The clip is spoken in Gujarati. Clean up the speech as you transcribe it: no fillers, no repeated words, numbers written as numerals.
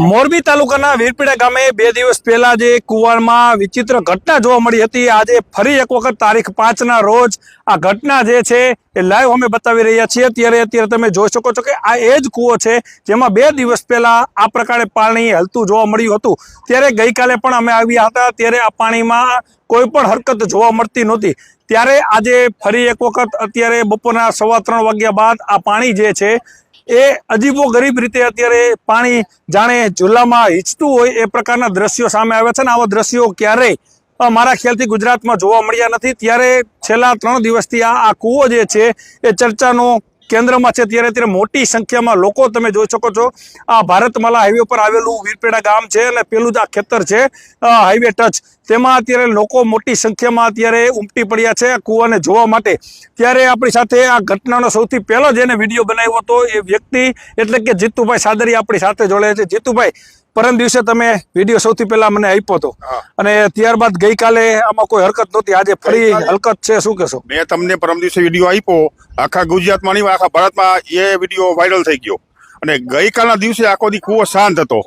મોરબી તાલુકાના વીરપીડા ગામે 2 દિવસ પહેલા જે કુવામાં વિચિત્ર ઘટના જોવા મળી હતી, આજે ફરી એક વખત તારીખ 5ના રોજ આ ઘટના જે છે એ લાઈવ અમે બતાવી રહ્યા છીએ। અત્યારે તમે જોઈ શકો છો કે આ એ જ કૂવો છે જેમાં 2 દિવસ પહેલા આ પ્રકારે પાણી હલતું જોવા મળ્યું હતું। ત્યારે ગઈકાલે પણ અમે આવ્યા હતા, ત્યારે આ પાણીમાં કોઈ પણ હરકત જોવા મળતી નહોતી। ત્યારે આજે ફરી એક વખત અત્યારે બપોરના 3:15 વાગ્યા બાદ આ પાણી જે છે એ અજીબો ગરીબ રીતે અત્યારે પાણી જાણે ઝૂલામાં હિંચતું હોય એ પ્રકારના દ્રશ્યો સામે આવ્યા છે ને આવા દ્રશ્યો ક્યારેય મારા ખ્યાલથી ગુજરાતમાં જોવા મળ્યા નથી। ત્યારે છેલ્લા 3 દિવસથી આ કૂવો જે છે એ ચર્ચાનો કેન્દ્રમાં છે। ત્યારે મોટી સંખ્યામાં લોકો તમે જોઈ શકો છો। આ ભારતમાલા હાઈવે પર આવેલું વીરપીડા ગામ છે અને પેલું જ આ ખેતર છે હાઈવે ટચ, તેમાં અત્યારે લોકો મોટી સંખ્યામાં અત્યારે ઉમટી પડ્યા છે આ કૂવાને જોવા માટે। ત્યારે આપણી સાથે આ ઘટનાનો સૌથી પહેલો જેને વિડીયો બનાવ્યો હતો એ વ્યક્તિ એટલે કે જીતુભાઈ સાદરી આપણી સાથે જોડાયા છે। જીતુભાઈ, પરમ દિવસે તમે વિડીયો સૌથી પહેલા મને આપ્યો હતો અને ત્યારબાદ ગઈકાલે આમાં કોઈ હરકત નહોતી, આજે ફરી હરકત છે, શું કહેશો? મેં તમને પરમ દિવસે વિડીયો આપ્યો, આખા ગુજરાતમાં નહીં આખા ભારતમાં એ વિડીયો વાયરલ થઈ ગયો અને ગઈકાલના દિવસે આખો દી કૂવો શાંત હતો